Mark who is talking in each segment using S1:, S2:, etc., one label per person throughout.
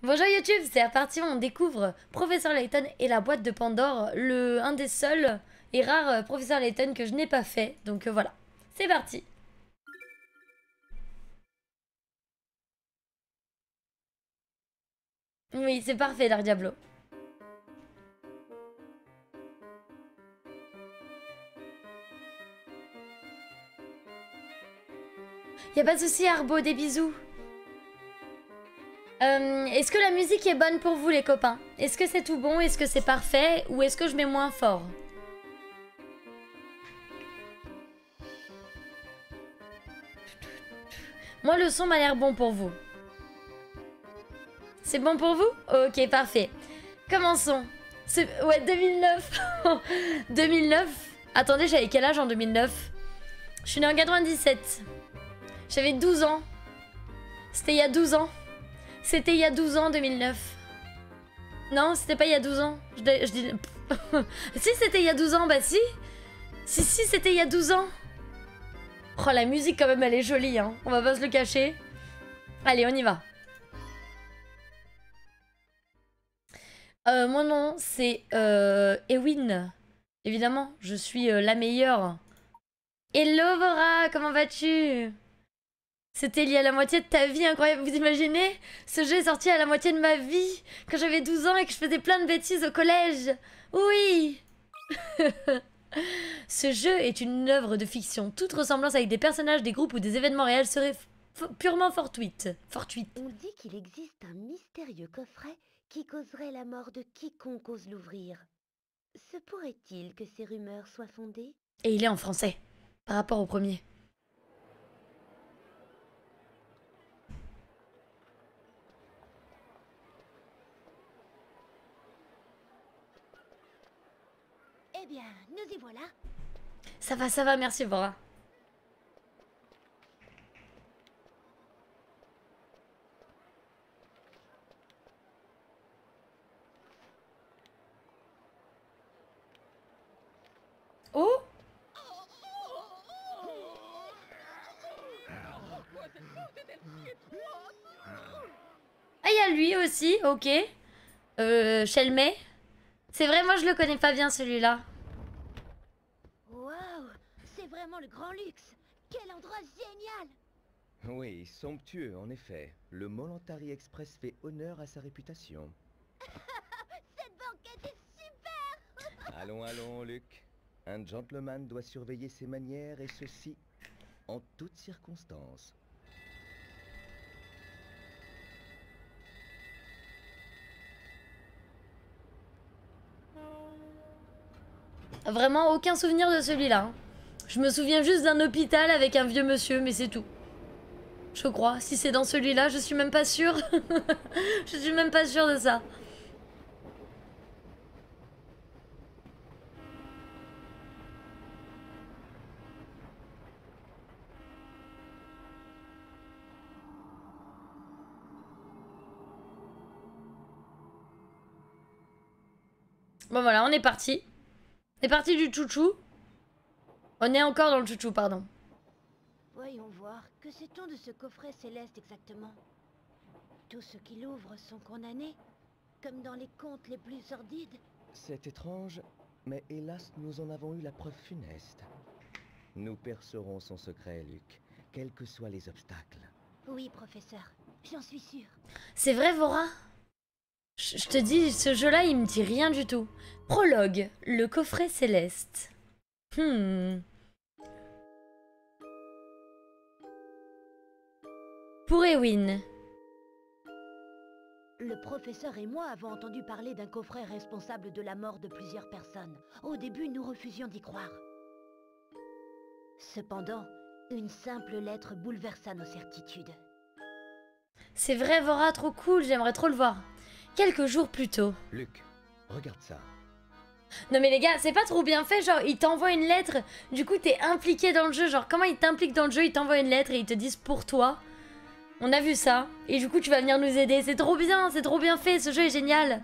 S1: Bonjour YouTube, c'est reparti, on découvre Professeur Layton et la boîte de Pandore, un des seuls et rares Professeur Layton que je n'ai pas fait, donc voilà, c'est parti. Oui, c'est parfait Dark Diablo. Y a pas de souci Arbo, des bisous. Est-ce que la musique est bonne pour vous les copains? Est-ce que c'est tout bon? Est-ce que c'est parfait? Ou est-ce que je mets moins fort? Moi le son m'a l'air bon pour vous. C'est bon pour vous? Ok, parfait. Commençons. Ouais, 2009. 2009. Attendez, j'avais quel âge en 2009? Je suis née en 97. J'avais 12 ans. C'était il y a 12 ans. C'était il y a 12 ans, 2009. Non, c'était pas il y a 12 ans. Je dis... Si, c'était il y a 12 ans, bah si. Si, c'était il y a 12 ans. Oh, la musique, quand même, elle est jolie, hein. On va pas se le cacher. Allez, on y va. Mon nom, c'est Ewin. Évidemment, je suis la meilleure. Hello, Vora, comment vas-tu? C'était lié à la moitié de ta vie, incroyable. Vous imaginez? Ce jeu est sorti à la moitié de ma vie, quand j'avais 12 ans et que je faisais plein de bêtises au collège. Oui. Ce jeu est une œuvre de fiction. Toute ressemblance avec des personnages, des groupes ou des événements réels serait purement fortuite.
S2: On dit qu'il existe un mystérieux coffret qui causerait la mort de quiconque ose l'ouvrir. Se pourrait-il que ces rumeurs soient fondées?
S1: Et il est en français, par rapport au premier.
S2: Eh bien, nous y voilà.
S1: Ça va, merci Vora. Oh! Ah, il y a lui aussi, ok. Shelmey. C'est vrai, moi je le connais pas bien celui-là.
S2: Waouh, c'est vraiment le grand luxe. Quel endroit génial!
S3: Oui, somptueux en effet. Le Molantari Express fait honneur à sa réputation.
S2: Cette banquette est super!
S3: Allons, allons, Luc. Un gentleman doit surveiller ses manières et ceci en toutes circonstances.
S1: Vraiment aucun souvenir de celui-là. Hein. Je me souviens juste d'un hôpital avec un vieux monsieur, mais c'est tout. Je crois. Si c'est dans celui-là, je suis même pas sûre. Je suis même pas sûre de ça. Bon voilà, on est parti. On est parti du chouchou. On est encore dans le chouchou, pardon.
S2: Voyons voir, que sait-on de ce coffret céleste exactement? Tous ceux qui l'ouvrent sont condamnés, comme dans les contes les plus sordides.
S3: C'est étrange, mais hélas, nous en avons eu la preuve funeste. Nous percerons son secret, Luc, quels que soient les obstacles.
S2: Oui, professeur, j'en suis sûre.
S1: C'est vrai, Vora? Je te dis, ce jeu-là, il me dit rien du tout. Prologue, le coffret céleste. Pour Ewin.
S2: Le professeur et moi avons entendu parler d'un coffret responsable de la mort de plusieurs personnes. Au début, nous refusions d'y croire. Cependant, une simple lettre bouleversa nos certitudes.
S1: C'est vrai, Vora, trop cool, j'aimerais trop le voir. Quelques jours plus tôt.
S3: Luc, regarde ça.
S1: Non mais les gars, c'est pas trop bien fait, genre ils t'envoient une lettre, du coup t'es impliqué dans le jeu, genre comment ils t'impliquent dans le jeu, ils t'envoient une lettre et ils te disent pour toi. On a vu ça, et du coup tu vas venir nous aider, c'est trop bien fait, ce jeu est génial.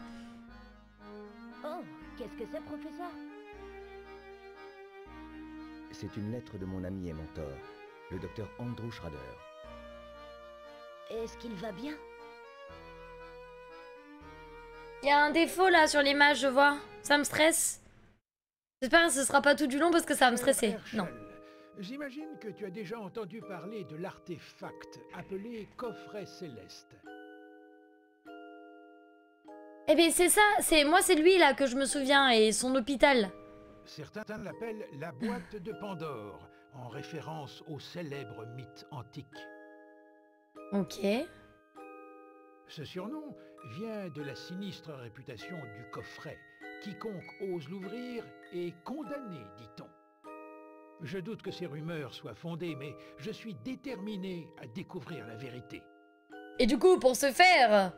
S2: Oh, qu'est-ce que c'est, professeur?
S3: C'est une lettre de mon ami et mentor, le docteur Andrew Schrader.
S2: Est-ce qu'il va bien?
S1: Il y a un défaut là sur l'image, je vois. Ça me stresse. J'espère que ce sera pas tout du long parce que ça va me stresser.
S4: Herschel,
S1: Non.
S4: j'imagine que tu as déjà entendu parler de l'artefact appelé coffret céleste.
S1: Eh bien c'est ça, moi c'est lui là que je me souviens et son hôpital.
S4: Certains l'appellent la boîte de Pandore, en référence au célèbre mythe antique.
S1: Ok.
S4: Ce surnom vient de la sinistre réputation du coffret. Quiconque ose l'ouvrir est condamné, dit-on. Je doute que ces rumeurs soient fondées, mais je suis déterminé à découvrir la vérité.
S1: Et du coup, pour ce faire,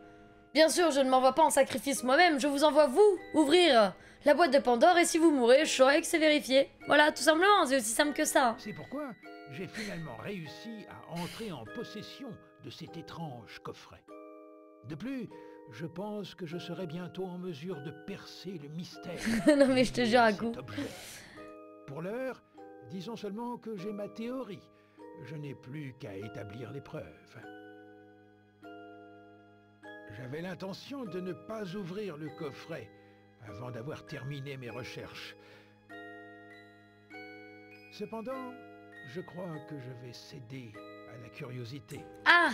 S1: bien sûr, je ne m'envoie pas en sacrifice moi-même, je vous envoie vous ouvrir la boîte de Pandore et si vous mourrez, je saurai que c'est vérifié. Voilà, tout simplement, c'est aussi simple que ça.
S4: C'est pourquoi j'ai finalement réussi à entrer en possession de cet étrange coffret. De plus, je pense que je serai bientôt en mesure de percer le mystère.
S1: Non mais je te jure à
S4: cet
S1: coup.
S4: objet. Pour l'heure, disons seulement que j'ai ma théorie. Je n'ai plus qu'à établir les preuves. J'avais l'intention de ne pas ouvrir le coffret avant d'avoir terminé mes recherches. Cependant, je crois que je vais céder à la curiosité.
S1: Ah!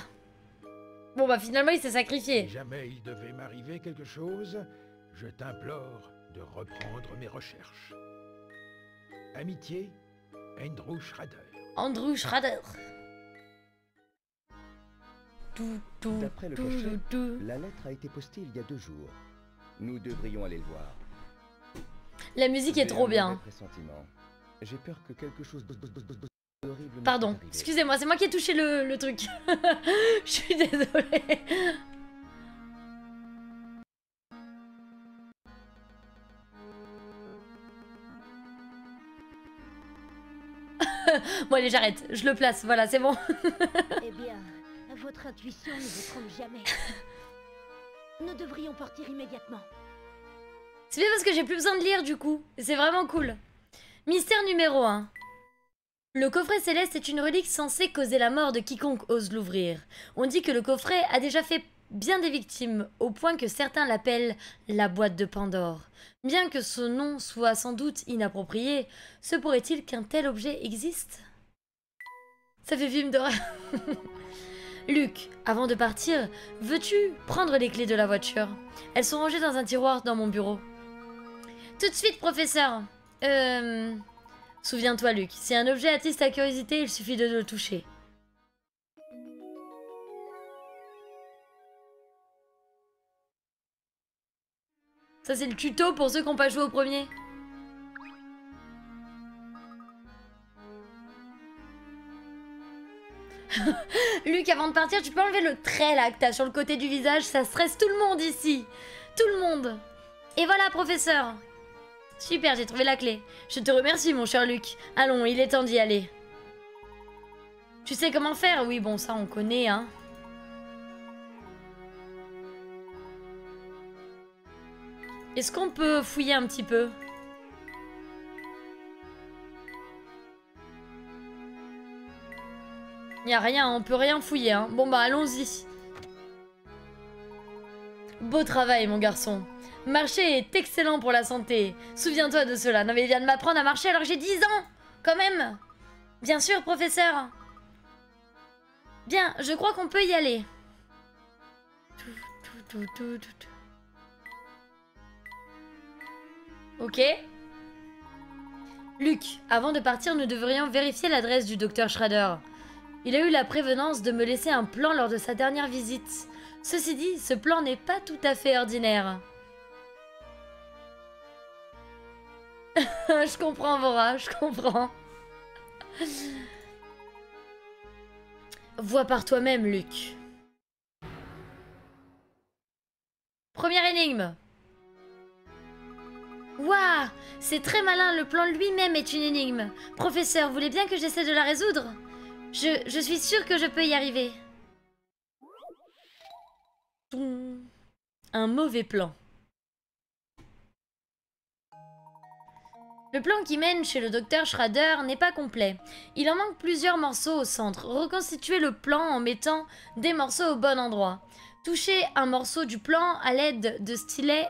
S1: Bon bah finalement il s'est
S4: Si
S1: sacrifié.
S4: jamais il devait m'arriver quelque chose, je t'implore de reprendre mes recherches. Amitié, Andrew Schrader.
S1: Andrew Schrader.
S3: D'après le cachet, la lettre a été postée il y a 2 jours. Nous devrions aller le voir.
S1: La musique est
S3: J'ai
S1: trop
S3: un
S1: bien.
S3: mauvais pressentiment. J'ai peur que quelque chose d'horrible nous
S1: Pardon,
S3: soit arrivé.
S1: excusez-moi, c'est moi qui ai touché le truc. Je suis désolée. Bon allez, j'arrête, je le place, voilà, c'est bon.
S2: Eh bien, votre intuition ne vous trompe jamais. Nous devrions partir immédiatement.
S1: C'est bien parce que j'ai plus besoin de lire du coup, et c'est vraiment cool. Mystère numéro 1. Le coffret céleste est une relique censée causer la mort de quiconque ose l'ouvrir. On dit que le coffret a déjà fait bien des victimes, au point que certains l'appellent la boîte de Pandore. Bien que ce nom soit sans doute inapproprié, se pourrait-il qu'un tel objet existe? Ça fait film d'horreur. Luc, avant de partir, veux-tu prendre les clés de la voiture? Elles sont rangées dans un tiroir dans mon bureau. Tout de suite, professeur. Souviens-toi, Luc, si un objet attise ta curiosité, il suffit de le toucher. Ça, c'est le tuto pour ceux qui n'ont pas joué au premier. Luc, avant de partir, tu peux enlever le trait là que t'as sur le côté du visage. Ça stresse tout le monde ici. Tout le monde. Et voilà, professeur. Super, j'ai trouvé la clé. Je te remercie, mon cher Luc. Allons, il est temps d'y aller. Tu sais comment faire? Oui, bon, ça, on connaît, hein. Est-ce qu'on peut fouiller un petit peu? Y a rien, on peut rien fouiller, hein. Bon bah, allons-y. Beau travail, mon garçon. Marcher est excellent pour la santé. Souviens-toi de cela. Non mais il vient de m'apprendre à marcher alors que j'ai 10 ans. Quand même. Bien sûr, professeur. Bien, je crois qu'on peut y aller. Ok. Luc, avant de partir, nous devrions vérifier l'adresse du docteur Schrader. Il a eu la prévenance de me laisser un plan lors de sa dernière visite. Ceci dit, ce plan n'est pas tout à fait ordinaire. Je comprends, Vora, je comprends. Vois par toi-même, Luc. Première énigme. Waouh, c'est très malin, le plan lui-même est une énigme. Professeur, vous voulez bien que j'essaie de la résoudre? Je suis sûre que je peux y arriver. Un mauvais plan. Le plan qui mène chez le docteur Schrader n'est pas complet. Il en manque plusieurs morceaux au centre. Reconstituez le plan en mettant des morceaux au bon endroit. Touchez un morceau du plan à l'aide de stylets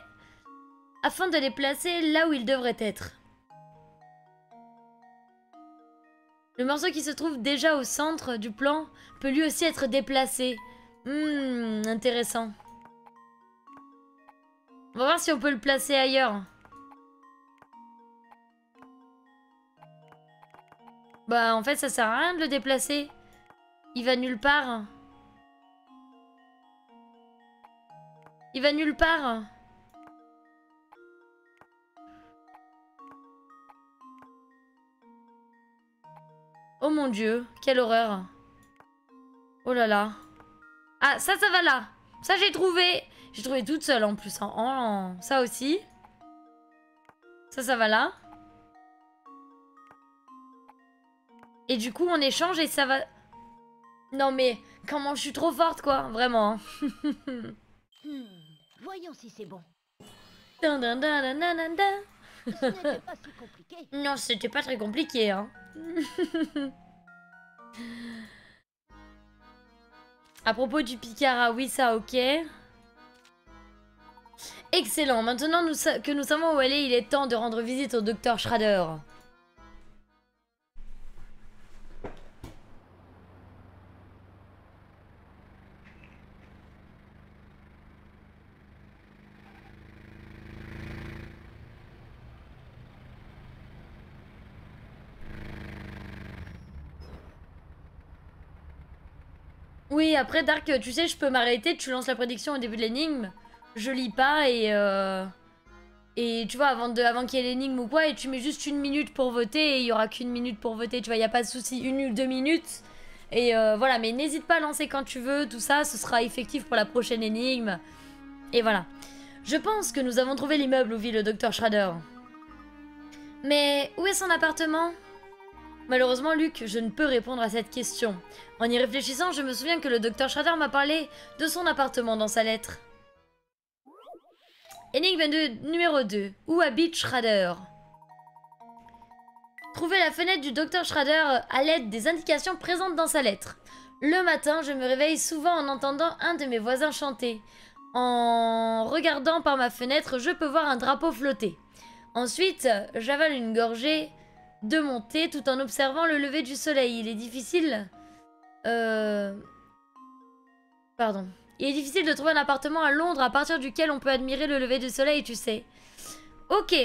S1: afin de les placer là où ils devraient être. Le morceau qui se trouve déjà au centre du plan peut lui aussi être déplacé. Intéressant. On va voir si on peut le placer ailleurs. Bah en fait ça sert à rien de le déplacer. Il va nulle part. Il va nulle part. Oh mon dieu, quelle horreur. Oh là là. Ah ça va là. Ça j'ai trouvé. J'ai trouvé toute seule en plus. Ça aussi. Ça va là. Et du coup, on échange et ça va... Non mais, comment je suis trop forte, quoi. Vraiment.
S2: Voyons si c'est bon.
S1: Dun, dun, dun, dun, dun, dun, dun.
S2: Ce n'était pas si compliqué.
S1: Non, c'était pas très compliqué, hein. À propos du Picard, oui, ça, ok. Excellent. Maintenant que nous savons où aller, il est temps de rendre visite au docteur Schrader. Oui, après Dark, tu sais, je peux m'arrêter, tu lances la prédiction au début de l'énigme, je lis pas et tu vois, avant qu'il y ait l'énigme ou quoi, et tu mets juste 1 minute pour voter et il y aura qu'1 minute pour voter, tu vois, il n'y a pas de souci, 1 ou 2 minutes. Et voilà, mais n'hésite pas à lancer quand tu veux, tout ça, ce sera effectif pour la prochaine énigme. Et voilà. Je pense que nous avons trouvé l'immeuble où vit le docteur Schrader. Mais où est son appartement ? Malheureusement, Luc, je ne peux répondre à cette question. En y réfléchissant, je me souviens que le docteur Schrader m'a parlé de son appartement dans sa lettre. Énigme numéro 2. Où habite Schrader? Trouvez la fenêtre du docteur Schrader à l'aide des indications présentes dans sa lettre. Le matin, je me réveille souvent en entendant un de mes voisins chanter. En regardant par ma fenêtre, je peux voir un drapeau flotter. Ensuite, j'avale une gorgée de mon thé tout en observant le lever du soleil. Il est difficile... Pardon. Il est difficile de trouver un appartement à Londres à partir duquel on peut admirer le lever du soleil, tu sais. Ok.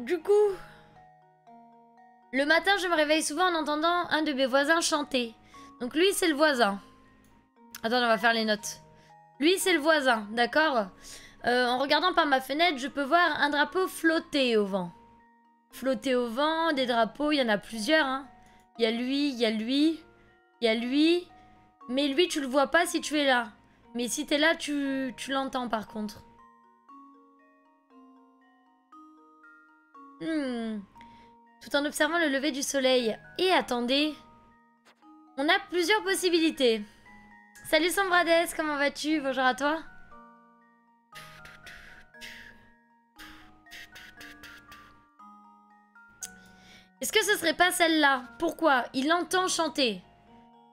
S1: Du coup... Le matin, je me réveille souvent en entendant un de mes voisins chanter. Donc lui, c'est le voisin. Attends, on va faire les notes. Lui, c'est le voisin, d'accord? En regardant par ma fenêtre, je peux voir un drapeau flotter au vent. Flotter au vent, des drapeaux, il y en a plusieurs. Hein. Il y a lui, il y a lui, il y a lui. Mais lui, tu le vois pas si tu es là. Mais si tu es là, tu l'entends par contre. Tout en observant le lever du soleil. Et attendez, on a plusieurs possibilités. Salut Sombrades, comment vas-tu? Bonjour à toi. Est-ce que ce serait pas celle-là? Pourquoi? Il entend chanter.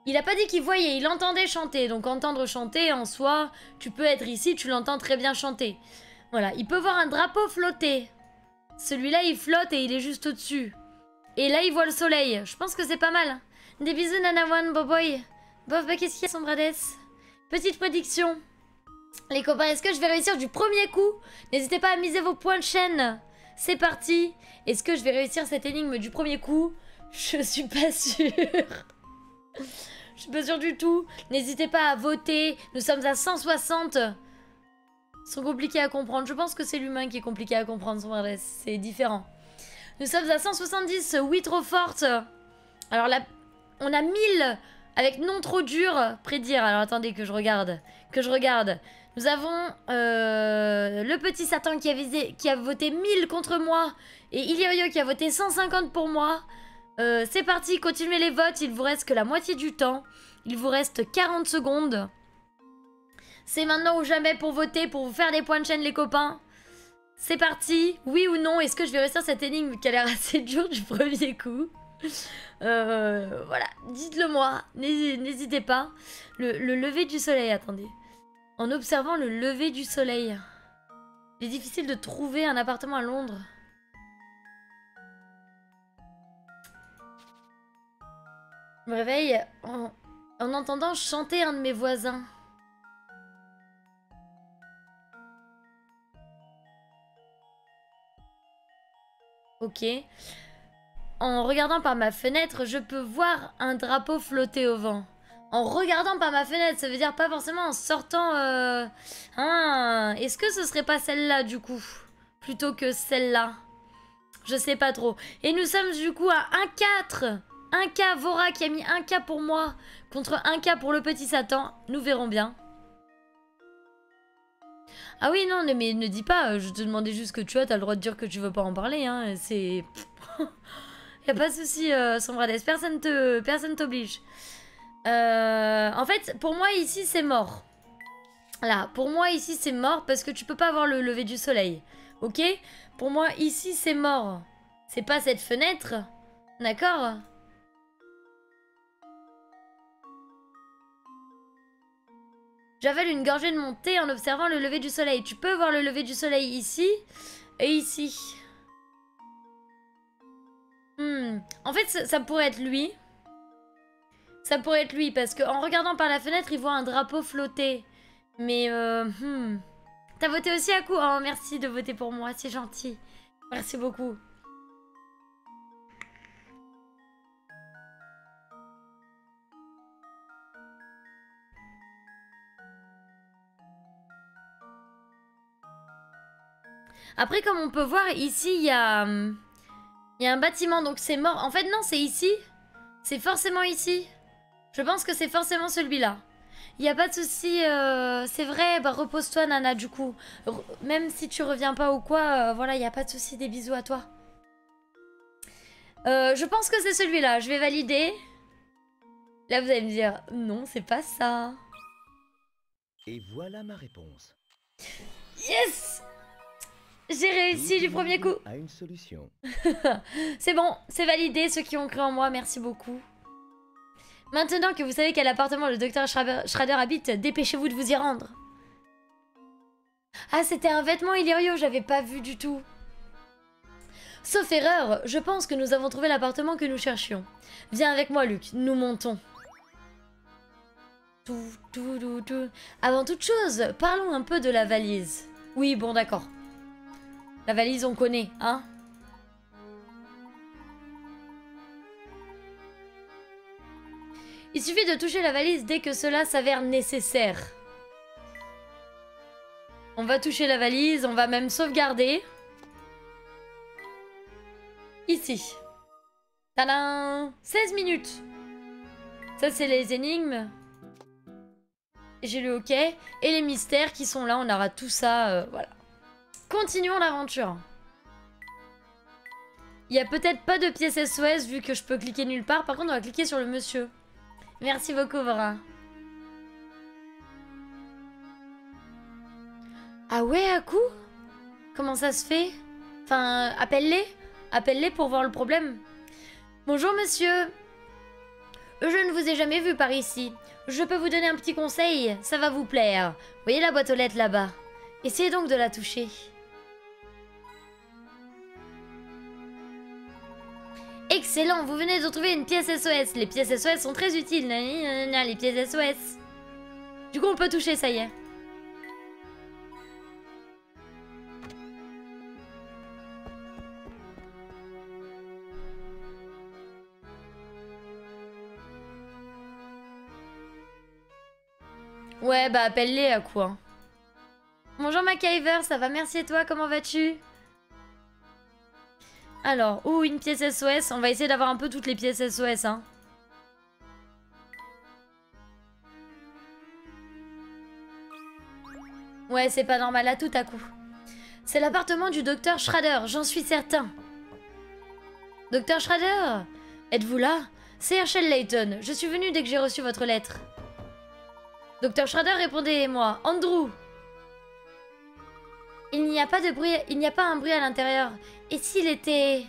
S1: Il a pas dit qu'il voyait, il entendait chanter. Donc entendre chanter, en soi, tu peux être ici, tu l'entends très bien chanter. Voilà, il peut voir un drapeau flotter. Celui-là, il flotte et il est juste au-dessus. Et là, il voit le soleil. Je pense que c'est pas mal. Des bisous, Nanawan, Boboy. Bof, bah qu'est-ce qu'il y a, Sombrades? Petite prédiction. Les copains, est-ce que je vais réussir du premier coup? N'hésitez pas à miser vos points de chaîne. C'est parti. Est-ce que je vais réussir cette énigme du premier coup? Je suis pas sûre. Je suis pas sûre du tout. N'hésitez pas à voter. Nous sommes à 160. Ils sont compliqués à comprendre. Je pense que c'est l'humain qui est compliqué à comprendre, Sombrades. C'est différent. Nous sommes à 170. Oui, trop forte. Alors là, on a 1000... Avec non trop dur, prédire. Alors attendez que je regarde. Nous avons le petit Satan qui a voté 1000 contre moi. Et Ilioyo qui a voté 150 pour moi. C'est parti, continuez les votes. Il vous reste que la moitié du temps. Il vous reste 40 secondes. C'est maintenant ou jamais pour voter, pour vous faire des points de chaîne, les copains. C'est parti. Oui ou non, est-ce que je vais réussir cette énigme qui a l'air assez dure du premier coup? Voilà, dites-le moi. N'hésitez pas. Le lever du soleil, attendez. En observant le lever du soleil. Il est difficile de trouver un appartement à Londres. Je me réveille en entendant chanter un de mes voisins. Ok. En regardant par ma fenêtre, je peux voir un drapeau flotter au vent. En regardant par ma fenêtre, ça veut dire pas forcément en sortant... Ah, est-ce que ce serait pas celle-là, du coup? Plutôt que celle-là? Je sais pas trop. Et nous sommes, du coup, à 1-4. 1K, Vora qui a mis 1K pour moi contre 1K pour le petit Satan. Nous verrons bien. Ah oui, non, mais ne dis pas. Je te demandais juste que tu as. T'as le droit de dire que tu veux pas en parler. Hein. C'est... Y'a pas de souci, Sombrades. Personne t'oblige. En fait, pour moi, ici, c'est mort. Là, pour moi, ici, c'est mort parce que tu peux pas voir le lever du soleil. Ok? Pour moi, ici, c'est mort. C'est pas cette fenêtre. D'accord? J'avale une gorgée de mon thé en observant le lever du soleil. Tu peux voir le lever du soleil ici et ici. En fait, ça pourrait être lui. Ça pourrait être lui parce qu'en regardant par la fenêtre, il voit un drapeau flotter. Mais, T'as voté aussi à coup? Oh, merci de voter pour moi, c'est gentil. Merci beaucoup. Après, comme on peut voir, ici, il y a un bâtiment, donc c'est mort. En fait, non, c'est ici. C'est forcément ici. Je pense que c'est forcément celui-là. Il n'y a pas de souci. C'est vrai, bah repose-toi, Nana, du coup. Même si tu reviens pas ou quoi, voilà, il n'y a pas de souci. Des bisous à toi. Je pense que c'est celui-là. Je vais valider. Là, vous allez me dire, non, c'est pas ça.
S3: Et voilà ma réponse.
S1: Yes! J'ai réussi du premier coup.
S3: À une solution.
S1: C'est bon, c'est validé. Ceux qui ont cru en moi, merci beaucoup. Maintenant que vous savez quel appartement le docteur Schrader habite, dépêchez-vous de vous y rendre. Ah, c'était un vêtement Illyrio, j'avais pas vu du tout. Sauf erreur, je pense que nous avons trouvé l'appartement que nous cherchions. Viens avec moi, Luc, nous montons. Tout. Avant toute chose, parlons un peu de la valise. Oui, bon, d'accord. La valise, on connaît, hein? Il suffit de toucher la valise dès que cela s'avère nécessaire. On va toucher la valise, on va même sauvegarder. Ici. Tadam! 16 minutes. Ça, c'est les énigmes. J'ai le OK. Et les mystères qui sont là, on aura tout ça, voilà. Continuons l'aventure. Il n'y a peut-être pas de pièce SOS vu que je peux cliquer nulle part. Par contre, on va cliquer sur le monsieur. Merci beaucoup, Vora. Ah ouais, à coup? Comment ça se fait? Enfin, appelle-les. Appelle-les pour voir le problème. Bonjour, monsieur. Je ne vous ai jamais vu par ici. Je peux vous donner un petit conseil, ça va vous plaire. Voyez la boîte aux lettres là-bas. Essayez donc de la toucher. Excellent, vous venez de trouver une pièce SOS. Les pièces SOS sont très utiles. Les pièces SOS. Du coup, on peut toucher, ça y est. Ouais, bah appelle-les à quoi. Bonjour MacIver, ça va, merci et toi, comment vas-tu? Alors, une pièce SOS, on va essayer d'avoir un peu toutes les pièces SOS, hein. Ouais, c'est pas normal, là, tout à coup. C'est l'appartement du docteur Schrader, j'en suis certain. Docteur Schrader, Êtes-vous là? C'est Herschel Layton. Je suis venu dès que j'ai reçu votre lettre. Docteur Schrader, répondez-moi. Andrew! Il n'y a pas de bruit, il n'y a pas un bruit à l'intérieur. Et s'il était...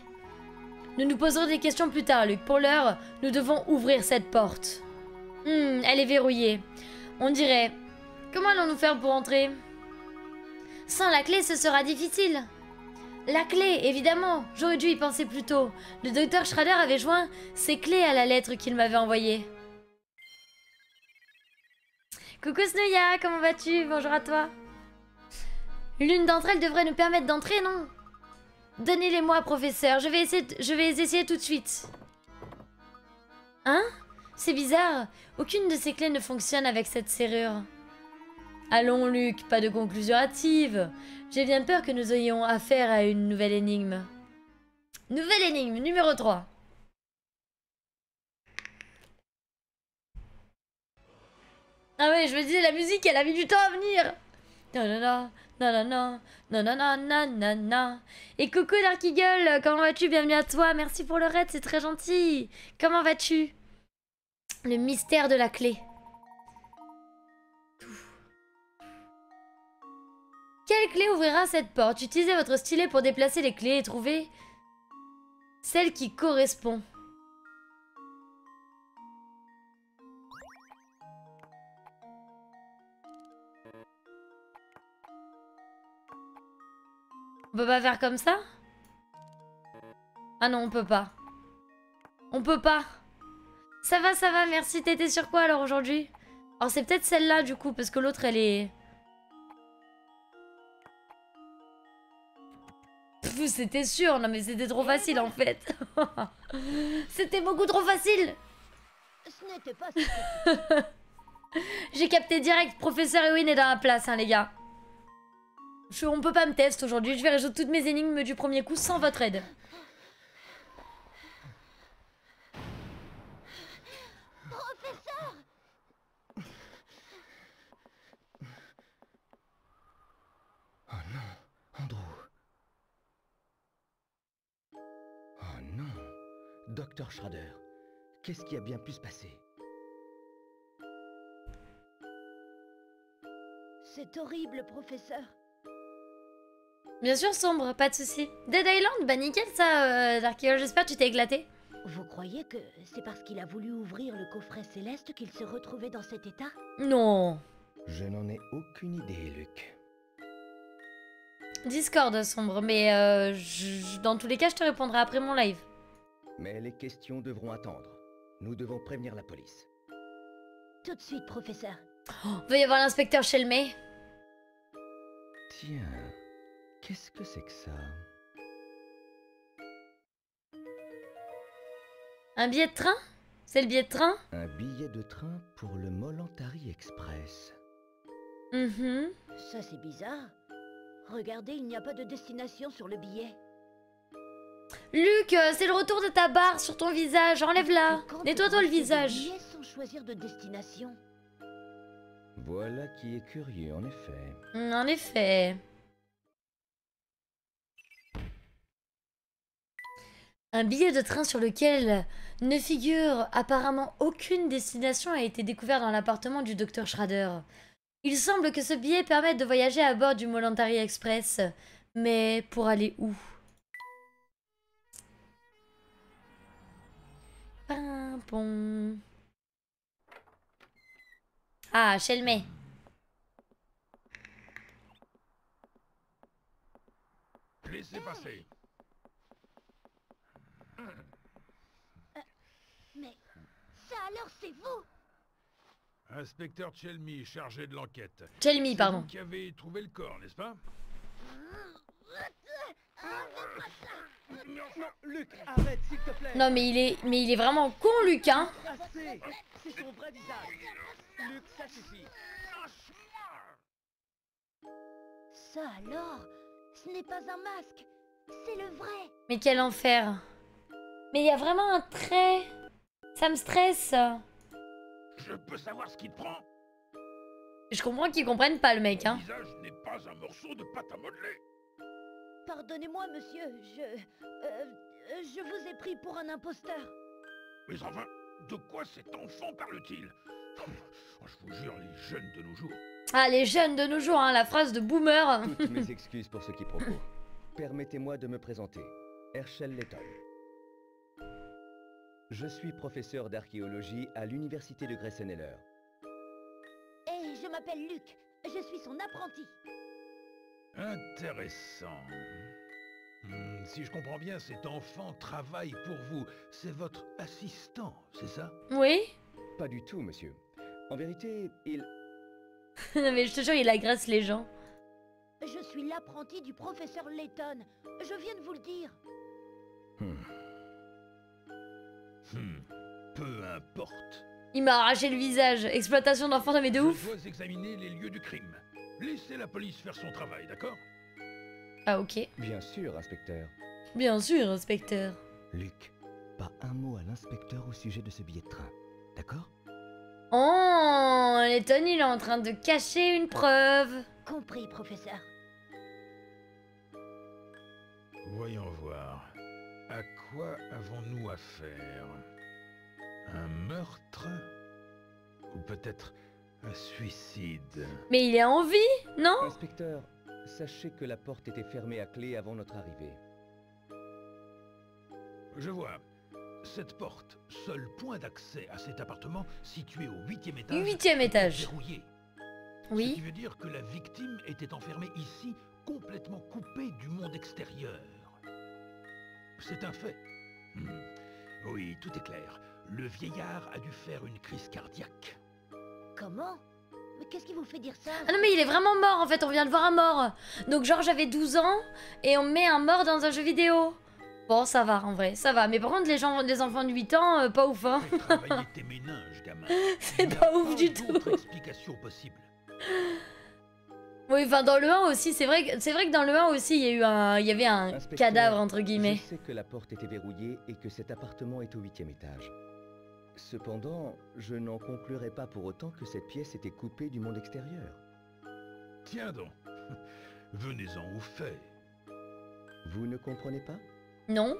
S1: Nous nous poserons des questions plus tard, Luc. Pour l'heure, nous devons ouvrir cette porte. Elle est verrouillée. On dirait... Comment allons-nous faire pour entrer? Sans la clé, ce sera difficile. La clé, évidemment. J'aurais dû y penser plus tôt. Le docteur Schrader avait joint ses clés à la lettre qu'il m'avait envoyée. Coucou Snouya, comment vas-tu? Bonjour à toi. L'une d'entre elles devrait nous permettre d'entrer, non? Donnez-les-moi, professeur. Je vais les essayer tout de suite. Hein? C'est bizarre. Aucune de ces clés ne fonctionne avec cette serrure. Allons, Luc, pas de conclusion hâtive. J'ai bien peur que nous ayons affaire à une nouvelle énigme. Nouvelle énigme, numéro 3. Ah ouais, je me disais, la musique, elle a mis du temps à venir. Nanana, nanana, nanana, nanana. Et coucou Dark Eagle, comment vas-tu? Bienvenue à toi, merci pour le raid, c'est très gentil. Comment vas-tu? Le mystère de la clé. Quelle clé ouvrira cette porte? Utilisez votre stylet pour déplacer les clés et trouver celle qui correspond. On peut pas faire comme ça? Ah non, on peut pas. On peut pas. Ça va, merci. T'étais sur quoi alors aujourd'hui? Alors c'est peut-être celle-là du coup, parce que l'autre elle est... C'était sûr, non mais c'était trop facile en fait. C'était beaucoup trop facile.
S2: Ce n'était pas ça.
S1: J'ai capté direct, professeur Ewin est dans la place, hein les gars. On peut pas me tester aujourd'hui, je vais résoudre toutes mes énigmes du premier coup sans votre aide.
S2: Professeur!
S3: Oh non, Andrew. Oh non, Docteur Schrader. Qu'est-ce qui a bien pu se passer?
S2: C'est horrible, professeur.
S1: Bien sûr, sombre, pas de soucis. Dead Island, bah nickel ça, Dark Eagle, j'espère que tu t'es éclaté.
S2: Vous croyez que c'est parce qu'il a voulu ouvrir le coffret céleste qu'il se retrouvait dans cet état?
S1: Non.
S3: Je n'en ai aucune idée, Luc.
S1: Discord, sombre, mais dans tous les cas, je te répondrai après mon live.
S3: Mais les questions devront attendre. Nous devons prévenir la police.
S2: Tout de suite, professeur.
S1: Va y avoir l'inspecteur Shelmey.
S3: Tiens, qu'est-ce que c'est que ça?
S1: Un billet de train? C'est le billet de train?
S3: Un billet de train pour le Molantari Express.
S2: Ça, c'est bizarre. Regardez, il n'y a pas de destination sur le billet.
S1: Luc, c'est le retour de ta barre sur ton visage. Enlève-la.
S2: Quand
S1: Nettoie-toi le
S2: peut-on acheter des
S1: visage.
S2: billets sans choisir de destination?
S3: Voilà qui est curieux, en effet.
S1: En effet. Un billet de train sur lequel ne figure apparemment aucune destination a été découvert dans l'appartement du docteur Schrader. Il semble que ce billet permette de voyager à bord du Molantari Express. Mais pour aller où? Pimpon. Ah, Shelmey.
S4: Laissez passer.
S2: Mais ça alors, c'est vous?
S4: Inspecteur Chelmy, chargé de l'enquête.
S1: Shelmey,
S4: C'est
S1: pardon.
S4: vous qui avez trouvé le corps, n'est-ce pas?
S3: Non, Luc, arrête, s'il te plaît.
S1: Non, mais il est vraiment con, Luc, hein.
S3: Assez. C'est son vrai visage. Luc, ça suffit.
S2: Ça alors, ce n'est pas un masque, c'est le vrai.
S1: Mais quel enfer. Mais il y a vraiment un trait. Ça me stresse.
S4: Je peux savoir ce qui te prend?
S1: Je comprends qu'ils comprennent pas le mec,
S4: Ton
S1: hein.
S4: visage n'est pas un morceau de pâte à modeler.
S2: Pardonnez-moi, monsieur, je vous ai pris pour un imposteur.
S4: Mais enfin, de quoi cet enfant parle-t-il? Oh, je vous jure, les jeunes de nos jours.
S1: Ah, les jeunes de nos jours, hein, la phrase de boomer.
S3: Toutes mes excuses pour ce quiproquo. Permettez-moi de me présenter. Herschel Layton. Je suis professeur d'archéologie à l'université de Grayson-Heller.
S2: Et je m'appelle Luc. Je suis son apprenti.
S4: Intéressant. Si je comprends bien, cet enfant travaille pour vous. C'est votre assistant, c'est ça?
S1: Oui.
S3: Pas du tout, monsieur. En vérité, il...
S1: Non mais je te jure, il agresse les gens.
S2: Je suis l'apprenti du professeur Layton. Je viens de vous le dire.
S4: Peu importe.
S1: Il m'a arraché le visage. Exploitation d'enfants, non mais de ouf.
S4: Je dois examiner les lieux du crime. Laissez la police faire son travail, d'accord?
S1: Ah ok.
S3: Bien sûr, inspecteur.
S1: Bien sûr, inspecteur.
S3: Luc, pas un mot à l'inspecteur au sujet de ce billet de train. D'accord?
S1: Oh, Layton, il est en train de cacher une preuve.
S2: Compris, professeur.
S4: Voyons voir. À quoi avons-nous affaire? Un meurtre? Ou peut-être un suicide?
S1: Mais il est en vie, non?
S3: Inspecteur, sachez que la porte était fermée à clé avant notre arrivée.
S4: Je vois. Cette porte, seul point d'accès à cet appartement situé au 8e étage,
S1: 8e étage.
S4: verrouillé. Ce qui
S1: Oui.
S4: veut dire que la victime était enfermée ici, complètement coupée du monde extérieur. C'est un fait. Oui, tout est clair. Le vieillard a dû faire une crise cardiaque.
S2: Comment? Mais qu'est-ce qui vous fait dire ça?
S1: Ah non mais il est vraiment mort en fait, on vient de voir un mort. Donc genre j'avais 12 ans et on met un mort dans un jeu vidéo. Bon ça va en vrai, ça va. Mais par contre les enfants de 8 ans, pas ouf hein.
S4: Fais travailler tes méninges, gamin.
S1: C'est
S4: Il n'y a
S1: pas ouf du tout.
S4: d'autre explication possible.
S1: Oui, enfin dans le 1 aussi, c'est vrai que dans le 1 aussi il y avait un
S3: Inspecteur,
S1: cadavre entre guillemets.
S3: Je sais que la porte était verrouillée et que cet appartement est au 8e étage. Cependant, je n'en conclurai pas pour autant que cette pièce était coupée du monde extérieur.
S4: Tiens donc. Venez-en au fait.
S3: Vous ne comprenez pas?
S1: Non.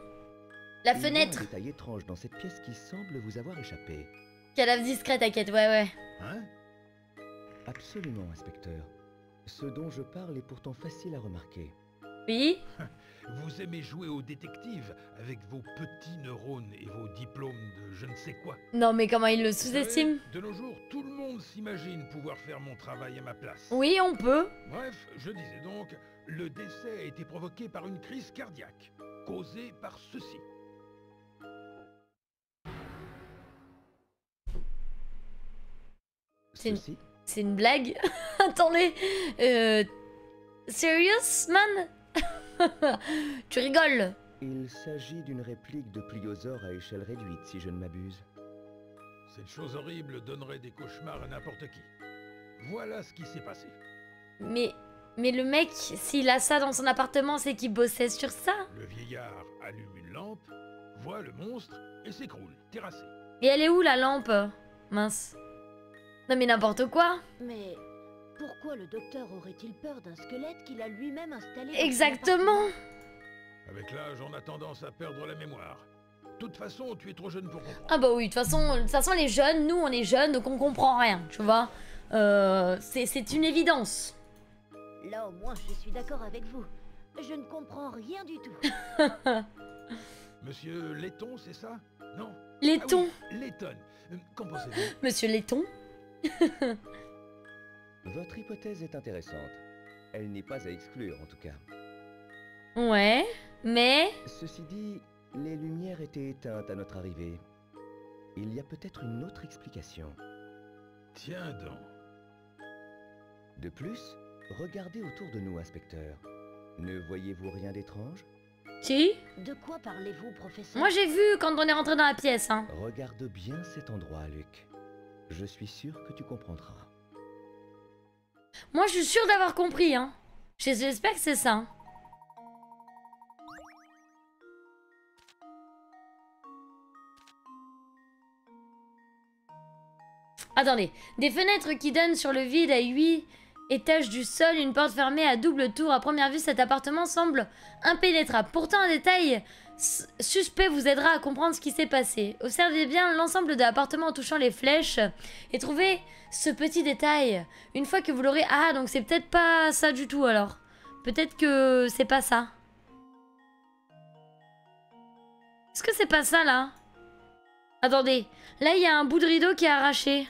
S1: La
S3: Il y a
S1: fenêtre.
S3: un détail étrange dans cette pièce qui semble vous avoir échappé.
S1: Cadavre discret, t'inquiète, ouais.
S4: Hein?
S3: Absolument, inspecteur. Ce dont je parle est pourtant facile à remarquer.
S1: Oui.
S4: Vous aimez jouer au détective avec vos petits neurones et vos diplômes de je ne sais quoi.
S1: Non mais comment il le
S4: Vous
S1: sous-estime?
S4: savez, de nos jours, tout le monde s'imagine pouvoir faire mon travail à ma place.
S1: Oui, on peut.
S4: Bref, je disais donc, le décès a été provoqué par une crise cardiaque, causée par ceci.
S1: C'est une-
S3: Ceci,
S1: C'est une blague. Attendez. Serious, man? Tu rigoles.
S3: il s'agit d'une réplique de pliosaure à échelle réduite, si je ne m'abuse.
S4: Cette chose horrible donnerait des cauchemars à n'importe qui. Voilà ce qui s'est passé.
S1: Mais le mec, s'il a ça dans son appartement, c'est qu'il bossait sur ça.
S4: Le vieillard allume une lampe, voit le monstre et s'écroule, terrassé.
S1: Et elle est où la lampe? Mince. Non mais n'importe quoi.
S2: Mais pourquoi le docteur aurait-il peur d'un squelette qu'il a lui-même installé dans son
S1: Exactement.
S4: Avec l'âge, on a tendance à perdre la mémoire. De toute façon, tu es trop jeune pour comprendre.
S1: Ah bah oui, de toute façon les jeunes, nous on est jeunes, donc on comprend rien, tu vois. C'est une évidence.
S2: appartement? Là au moins je suis d'accord avec vous. Je ne comprends rien du tout.
S4: Monsieur Letton, c'est ça? Non?
S1: Laiton.
S4: Ah oui, Letton. Qu'en pensez-vous?
S1: Monsieur Laiton.
S3: Votre hypothèse est intéressante. Elle n'est pas à exclure, en tout cas.
S1: Ouais, mais...
S3: Ceci dit, les lumières étaient éteintes à notre arrivée. Il y a peut-être une autre explication.
S4: Tiens donc.
S3: De plus, regardez autour de nous, inspecteur. Ne voyez-vous rien d'étrange?
S1: Si.
S2: De quoi parlez-vous, professeur?
S1: Moi j'ai vu quand on est rentré dans la pièce, hein.
S3: Regarde bien cet endroit, Luc. Je suis sûr que tu comprendras.
S1: Moi je suis sûre d'avoir compris, hein. J'espère que c'est ça. Hein. Attendez, des fenêtres qui donnent sur le vide à 8 Étage du sol, une porte fermée à double tour. À première vue, cet appartement semble impénétrable. Pourtant, un détail suspect vous aidera à comprendre ce qui s'est passé. Observez bien l'ensemble de l'appartement en touchant les flèches et trouvez ce petit détail. Une fois que vous l'aurez... Ah, donc c'est peut-être pas ça du tout alors. Peut-être que c'est pas ça. Est-ce que c'est pas ça là? Attendez, là il y a un bout de rideau qui est arraché.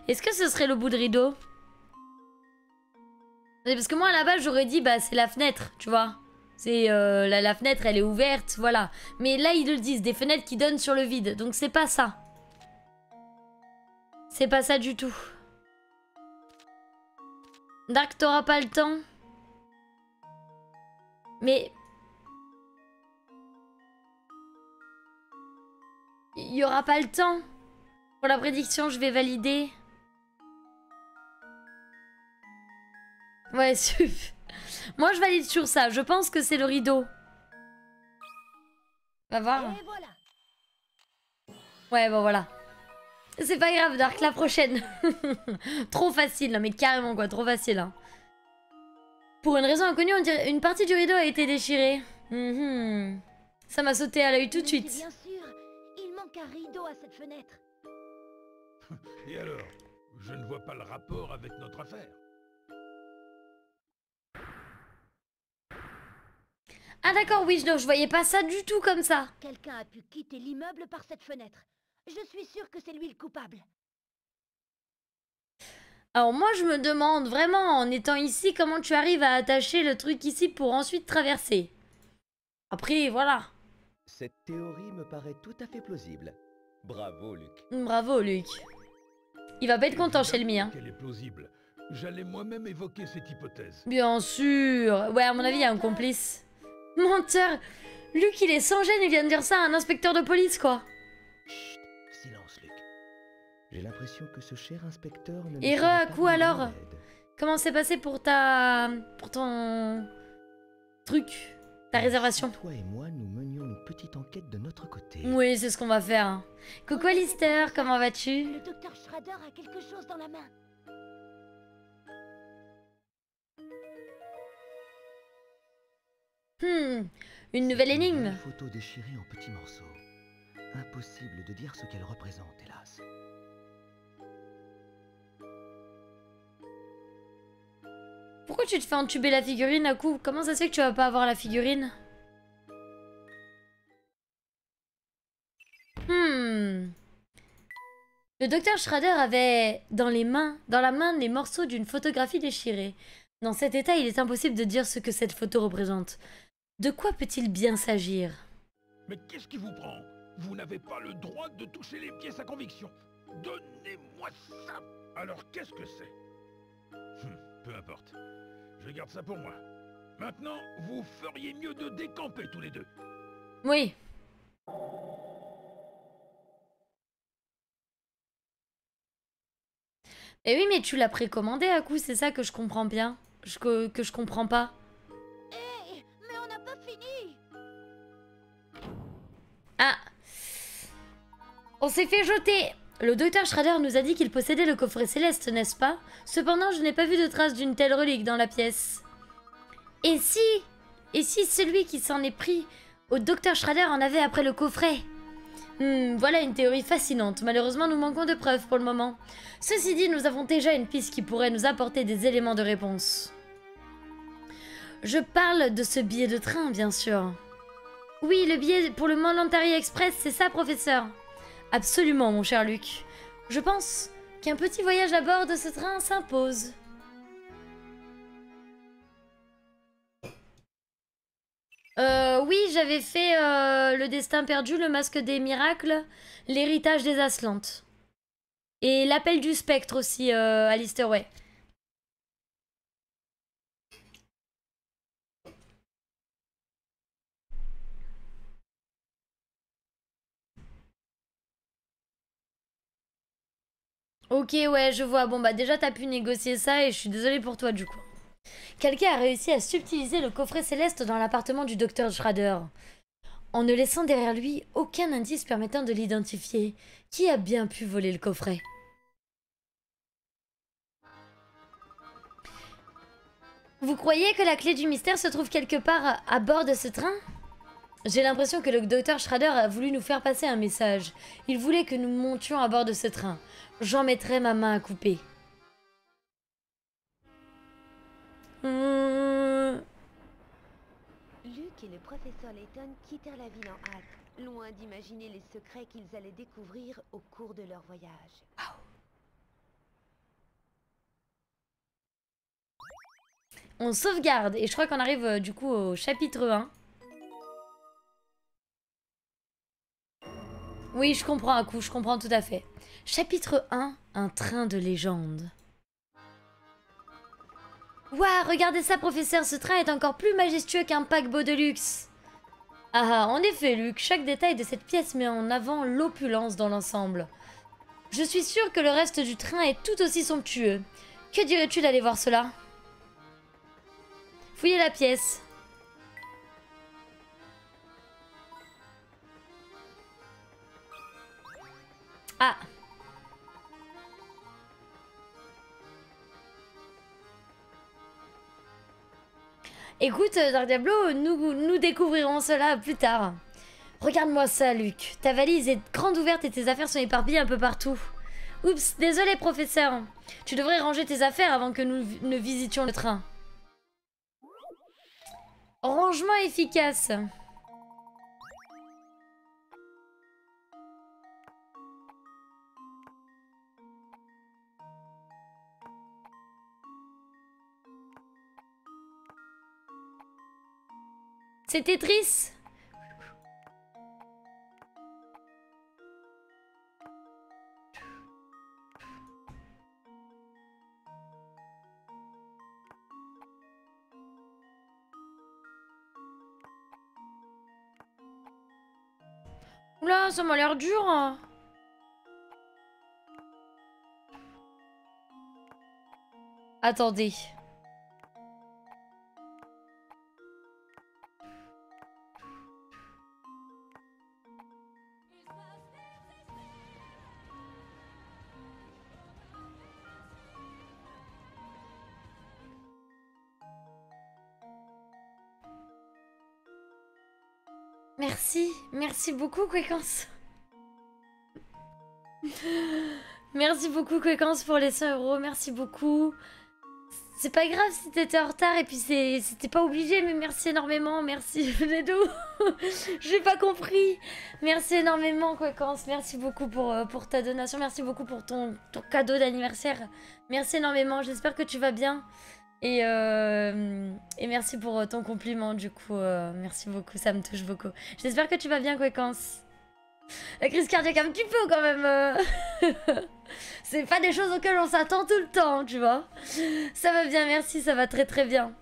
S1: Est-ce que ce serait le bout de rideau? Parce que moi à la base j'aurais dit bah c'est la fenêtre, tu vois. C'est la fenêtre elle est ouverte, voilà. Mais là ils le disent, des fenêtres qui donnent sur le vide. Donc c'est pas ça. C'est pas ça du tout. Dark, t'auras pas le temps. Mais... il y aura pas le temps. Pour la prédiction, je vais valider. Ouais, moi je valide sur ça. Je pense que c'est le rideau. Va voir.
S2: Et voilà.
S1: Ouais, bon voilà. C'est pas grave, Dark, la prochaine. Trop facile, non mais carrément quoi, trop facile. Hein. Pour une raison inconnue, on dirait une partie du rideau a été déchirée. Ça m'a sauté à l'œil tout de suite.
S2: Bien sûr, il manque un rideau à cette fenêtre.
S4: Et alors? Je ne vois pas le rapport avec notre affaire.
S1: Ah d'accord, oui, je voyais pas ça du tout comme ça.
S2: Quelqu'un a pu quitter l'immeuble par cette fenêtre. Je suis sûre que c'est lui le coupable.
S1: Alors moi je me demande vraiment en étant ici comment tu arrives à attacher le truc ici pour ensuite traverser. Après voilà.
S3: Cette théorie me paraît tout à fait plausible. Bravo, Luc.
S1: Bravo Luc. Il va pas être content chez le mien.
S4: Qu'elle est plausible. J'allais moi-même évoquer cette hypothèse.
S1: Bien sûr. Ouais, à mon avis il y a un complice. Menteur. Luc il est sans gêne, il vient de dire ça à un inspecteur de police quoi.
S3: Chut, silence, Luc. J'ai l'impression que ce cher inspecteur ne...
S1: Et à coup alors? Comment c'est passé pour ta... pour ton... truc? Ta réservation?
S3: Toi et moi, nous menions une petite enquête de notre côté.
S1: Oui, c'est ce qu'on va faire. Hein. Coucou Alistair, comment vas-tu?
S2: Le docteur Schrader a quelque chose dans la main.
S1: Une nouvelle énigme.
S3: Une photo déchirée en petits morceaux. Impossible de dire ce qu'elle représente, hélas.
S1: Pourquoi tu te fais entuber la figurine à coup? Comment ça se fait que tu vas pas avoir la figurine? Le docteur Schrader avait dans la main les morceaux d'une photographie déchirée. Dans cet état, il est impossible de dire ce que cette photo représente. De quoi peut-il bien s'agir?
S4: Mais qu'est-ce qui vous prend? Vous n'avez pas le droit de toucher les pièces à conviction. Donnez-moi ça. Alors qu'est-ce que c'est? Peu importe. Je garde ça pour moi. Maintenant, vous feriez mieux de décamper tous les deux.
S1: Oui. Eh oui, mais tu l'as précommandé à coup, c'est ça que je comprends bien. Que je comprends pas.
S2: Hé, mais on n'a pas fini.
S1: Ah. On s'est fait jeter. Le docteur Schrader nous a dit qu'il possédait le coffret céleste, n'est-ce pas? Cependant, je n'ai pas vu de trace d'une telle relique dans la pièce. Et si celui qui s'en est pris au docteur Schrader en avait après le coffret? Voilà une théorie fascinante. Malheureusement, nous manquons de preuves pour le moment. Ceci dit, nous avons déjà une piste qui pourrait nous apporter des éléments de réponse. Je parle de ce billet de train, bien sûr. Oui, le billet pour le Montantari Express, c'est ça, professeur? Absolument, mon cher Luc. Je pense qu'un petit voyage à bord de ce train s'impose. Oui, j'avais fait le destin perdu, le masque des miracles, l'héritage des Aslantes. Et l'appel du spectre aussi, Alistair, ouais. Ok, ouais, je vois. Bon, bah déjà, t'as pu négocier ça et je suis désolée pour toi, du coup. Quelqu'un a réussi à subtiliser le coffret céleste dans l'appartement du docteur Schrader. en ne laissant derrière lui aucun indice permettant de l'identifier. Qui a bien pu voler le coffret? Vous croyez que la clé du mystère se trouve quelque part à bord de ce train? J'ai l'impression que le docteur Schrader a voulu nous faire passer un message. Il voulait que nous montions à bord de ce train. J'en mettrai ma main à couper.
S2: Luke et le professeur Layton quittèrent la ville en hâte, loin d'imaginer les secrets qu'ils allaient découvrir au cours de leur voyage.
S1: On sauvegarde et je crois qu'on arrive du coup au chapitre 1. Oui, je comprends un coup, je comprends tout à fait. Chapitre 1, un train de légende. Waouh, regardez ça, professeur, ce train est encore plus majestueux qu'un paquebot de luxe. Ah, en effet, Luc, chaque détail de cette pièce met en avant l'opulence dans l'ensemble. Je suis sûre que le reste du train est tout aussi somptueux. Que dirais-tu d'aller voir cela? Fouillez la pièce. Ah. Écoute, Dark Diablo, nous découvrirons cela plus tard. Regarde-moi ça, Luc. Ta valise est grande ouverte et tes affaires sont éparpillées un peu partout. Oups, désolé, professeur. Tu devrais ranger tes affaires avant que nous ne visitions le train. Rangement efficace. C'est Tetris. Oula, ça m'a l'air dur. Hein. Attendez. Merci beaucoup, Quéquence. Merci beaucoup, Quéquence, pour les 100 €. Merci beaucoup. C'est pas grave si t'étais en retard et puis c'était pas obligé, mais merci énormément. Merci, venez d'où? J'ai pas compris. Merci énormément, Quéquence. Merci beaucoup pour ta donation. Merci beaucoup pour ton cadeau d'anniversaire. Merci énormément. J'espère que tu vas bien. Et merci pour ton compliment, du coup. Merci beaucoup, ça me touche beaucoup. J'espère que tu vas bien, Quéquence. La crise cardiaque un petit peu, quand même. C'est pas des choses auxquelles on s'attend tout le temps, tu vois. Ça va bien, merci, ça va très très bien.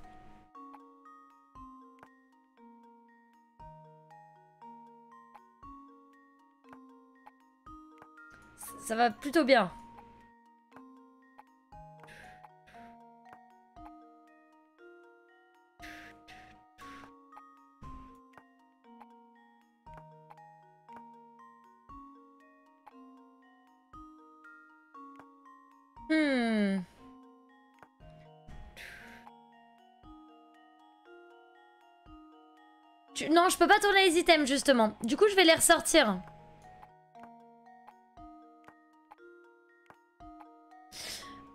S1: Ça va plutôt bien. Non, je peux pas tourner les items, justement. Du coup, je vais les ressortir.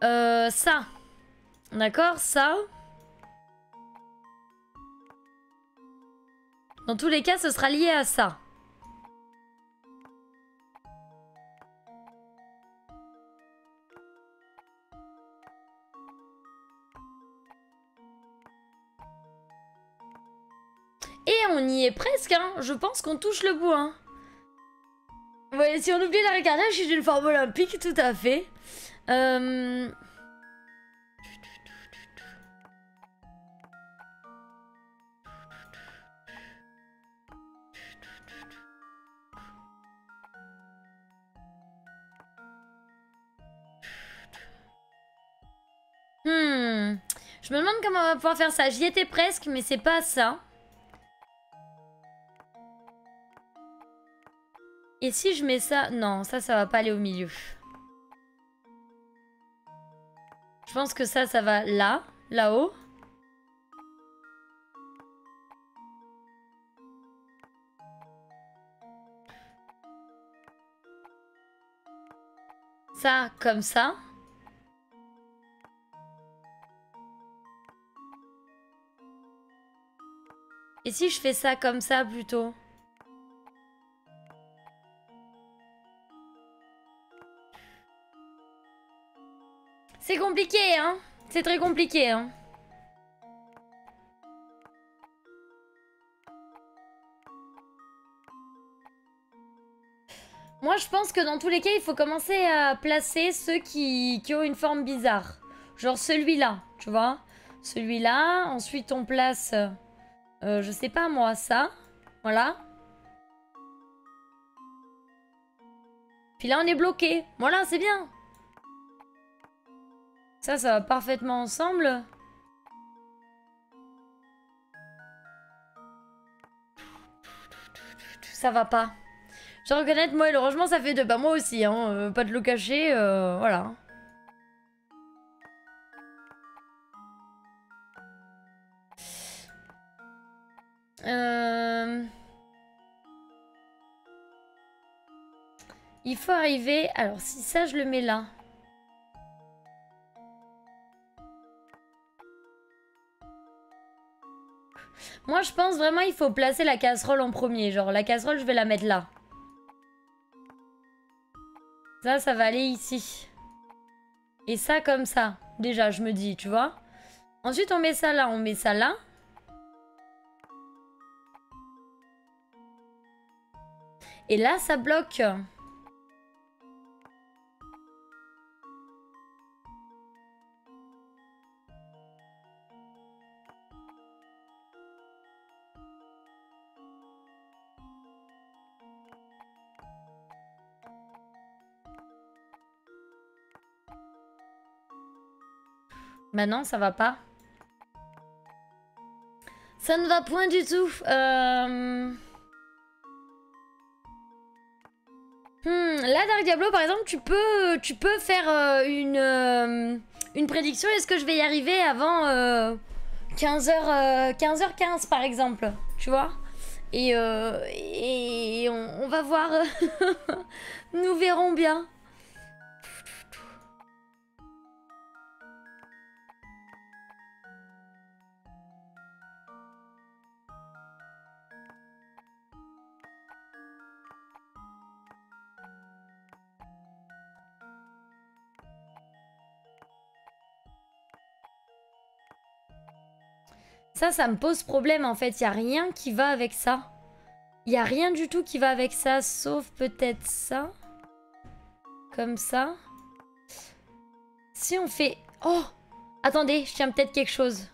S1: Ça. D'accord, ça. Dans tous les cas, ce sera lié à ça. Et on y est presque, hein. Je pense qu'on touche le bout, hein. Ouais, si on oublie la regarder, je suis d'une forme olympique, tout à fait. Je me demande comment on va pouvoir faire ça. J'y étais presque, mais c'est pas ça. Et si je mets ça... Non, ça va pas aller au milieu. Je pense que ça va là, là-haut. Ça, comme ça. Et si je fais ça comme ça plutôt? C'est compliqué, hein? C'est très compliqué, hein? Moi, je pense que dans tous les cas, il faut commencer à placer ceux qui ont une forme bizarre. Genre celui-là, tu vois? Celui-là. Ensuite, on place... je sais pas moi, ça. Voilà. Puis là, on est bloqué. Voilà, c'est bien. Ça va parfaitement ensemble. Ça va pas. Je reconnais, moi, le rangement, ça fait deux. Bah, moi aussi, hein. Pas de le cacher, voilà. Il faut arriver... Alors, si ça, je le mets là. Moi, je pense vraiment il faut placer la casserole en premier. Genre, la casserole, je vais la mettre là. Ça va aller ici. Et ça, comme ça. Déjà, je me dis, tu vois. Ensuite, on met ça là, on met ça là. Et là, ça bloque. Bah non, ça va pas. Ça ne va point du tout. Là, Dark Diablo, par exemple, tu peux faire une prédiction. Est-ce que je vais y arriver avant 15h15 par exemple, tu vois? Et on va voir. Nous verrons bien. Ça me pose problème en fait. Il n'y a rien qui va avec ça. Il n'y a rien du tout qui va avec ça, sauf peut-être ça. Comme ça. Si on fait... Oh! Attendez, je tiens peut-être quelque chose.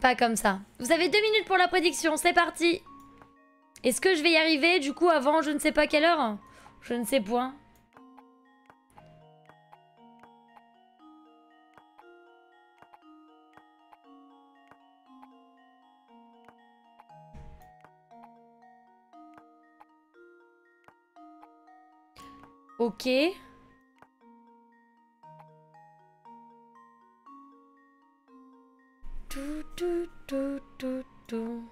S1: Pas comme ça. Vous avez 2 minutes pour la prédiction, c'est parti! Est-ce que je vais y arriver du coup avant je ne sais pas quelle heure? Je ne sais point. Ok. Tout.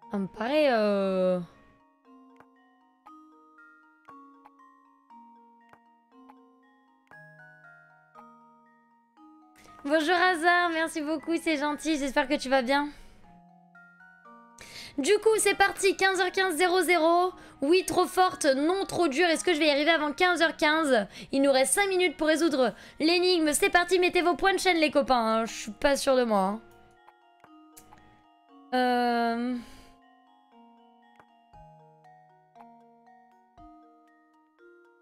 S1: Ça me paraît... Bonjour Hazard, merci beaucoup, c'est gentil, j'espère que tu vas bien. Du coup, c'est parti, 15h15, 00. Oui, trop forte, non, trop dure. Est-ce que je vais y arriver avant 15h15? Il nous reste 5 minutes pour résoudre l'énigme. C'est parti, mettez vos points de chaîne, les copains. Hein. Je suis pas sûre de moi. Hein.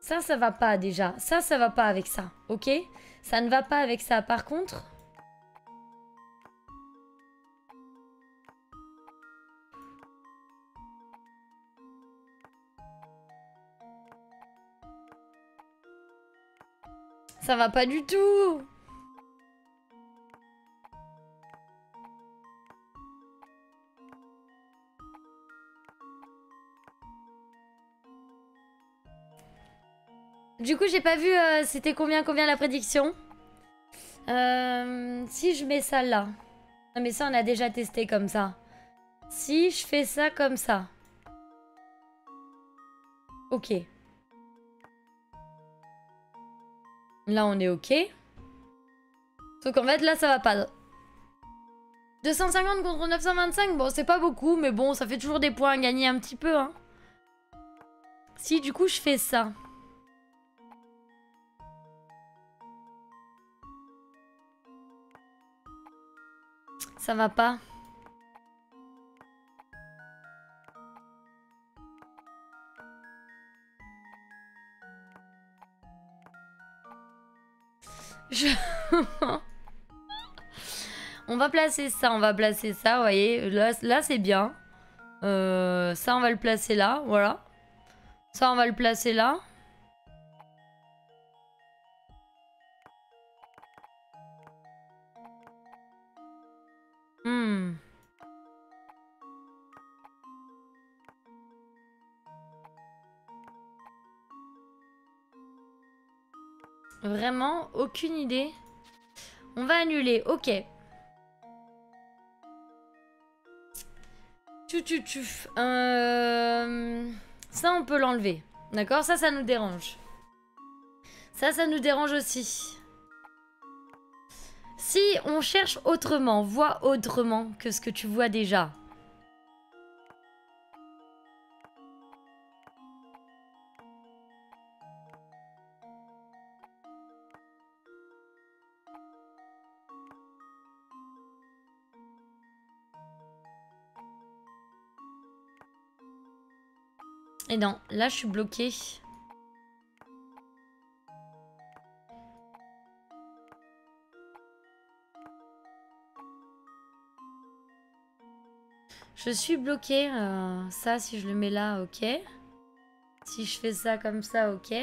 S1: Ça va pas déjà. Ça va pas avec ça, ok? Ça ne va pas avec ça. Par contre... Ça va pas du tout. Du coup, j'ai pas vu c'était combien la prédiction. Si je mets ça là. Non mais ça, on a déjà testé comme ça. Si je fais ça comme ça. Ok. Là, on est ok. Sauf qu'en fait, là, ça va pas. 250 contre 925, bon, c'est pas beaucoup, mais bon, ça fait toujours des points à gagner un petit peu, hein. Si, du coup, je fais ça. Ça va pas. On va placer ça, vous voyez. Là c'est bien. Ça, on va le placer là, voilà. Ça, on va le placer là. Vraiment, aucune idée. On va annuler, ok. Ça, on peut l'enlever. D'accord? Ça nous dérange. Ça nous dérange aussi. Si on cherche autrement, vois autrement que ce que tu vois déjà. Et non, là je suis bloquée. Je suis bloquée. Ça, si je le mets là, ok. Si je fais ça comme ça, ok.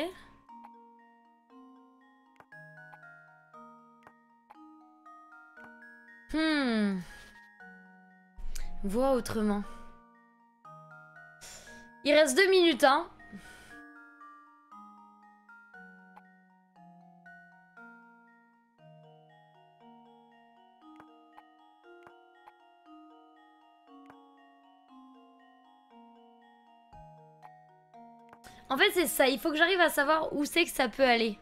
S1: Vois autrement. Il reste 2 minutes, hein. En fait, c'est ça. Il faut que j'arrive à savoir où c'est que ça peut aller.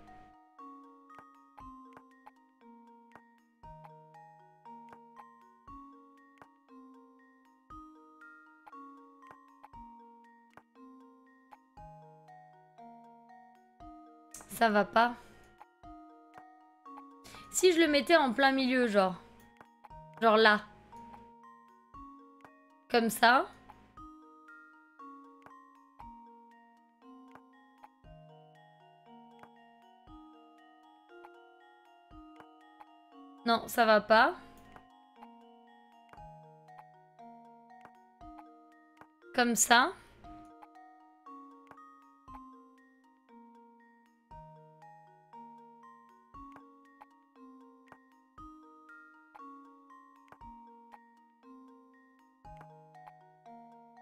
S1: Ça va pas. Si je le mettais en plein milieu, genre. Genre là. Comme ça. Non, ça va pas. Comme ça.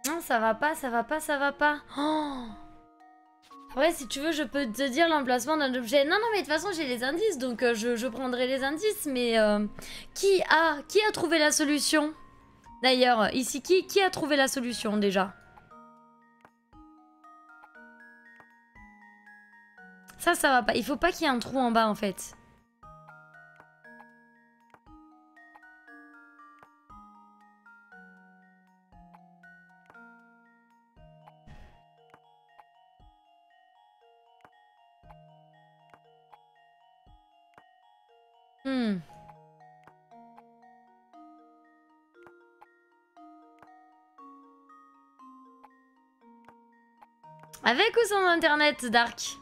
S1: Non, ça va pas, ça va pas, ça va pas. Oh. Ouais, si tu veux, je peux te dire l'emplacement d'un objet. Non, non, mais de toute façon, j'ai les indices, donc je prendrai les indices. Mais qui a trouvé la solution? D'ailleurs, ici, qui a trouvé la solution, déjà? Ça va pas. Il faut pas qu'il y ait un trou en bas, en fait. Avec ou sans internet, Dark?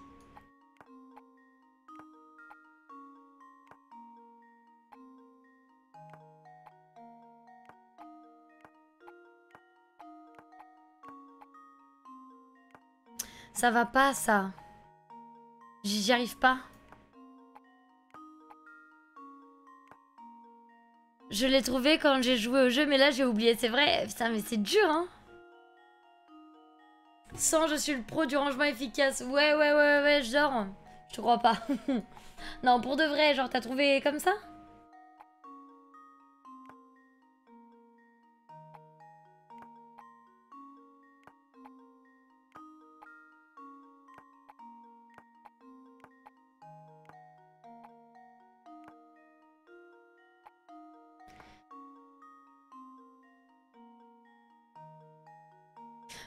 S1: Ça va pas, ça. J'y arrive pas. Je l'ai trouvé quand j'ai joué au jeu, mais là j'ai oublié. C'est vrai, putain, mais c'est dur, hein. 100, je suis le pro du rangement efficace. Ouais, genre. Je te crois pas. Non, pour de vrai, genre, t'as trouvé comme ça?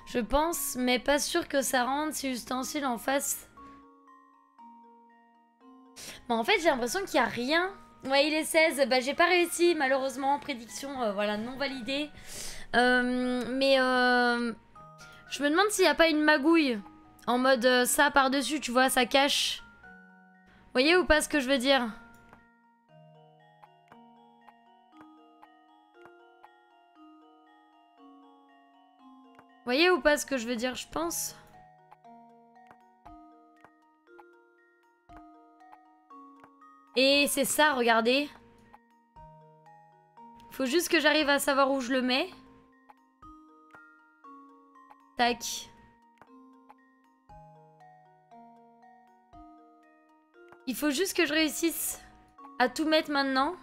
S1: Je pense, mais pas sûr que ça rende si ustensile en face. Bon, en fait, j'ai l'impression qu'il n'y a rien. Ouais, il est 16. Bah, j'ai pas réussi, malheureusement. Prédiction, voilà, non validée. Je me demande s'il n'y a pas une magouille. En mode ça par-dessus, tu vois, ça cache. Vous voyez ou pas ce que je veux dire? Vous voyez ou pas ce que je veux dire, je pense? Et c'est ça, regardez. Faut juste que j'arrive à savoir où je le mets. Tac. Il faut juste que je réussisse à tout mettre maintenant.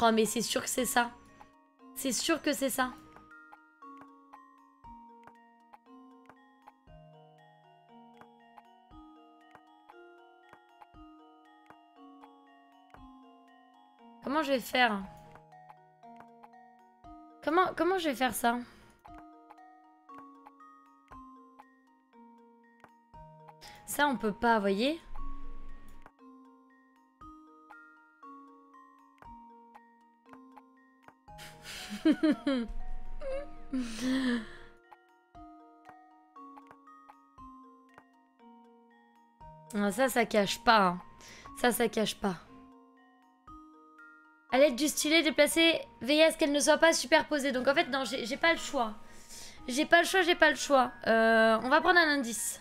S1: Oh, mais c'est sûr que c'est ça. C'est sûr que c'est ça. Comment je vais faire? Comment je vais faire ça? Ça, on peut pas, voyez? Ah, ça cache pas. Hein. Ça cache pas. À l'aide du stylet déplacé, veillez à ce qu'elle ne soit pas superposée. Donc en fait, non, j'ai pas le choix. J'ai pas le choix. On va prendre un indice.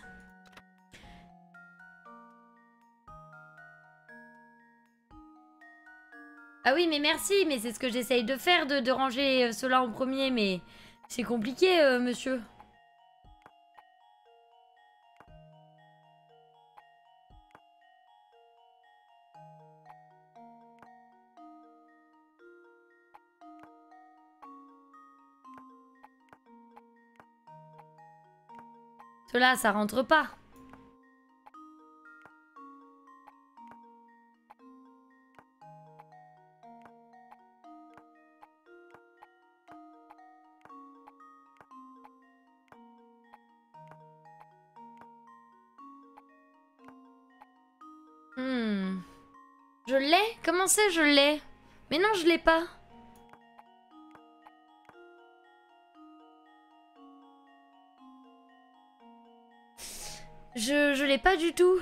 S1: Ah oui, mais merci, mais c'est ce que j'essaye de faire, de ranger cela en premier, mais c'est compliqué, monsieur. Cela, ça rentre pas. Je l'ai? Comment c'est je l'ai? Mais non, je l'ai pas. Je l'ai pas du tout.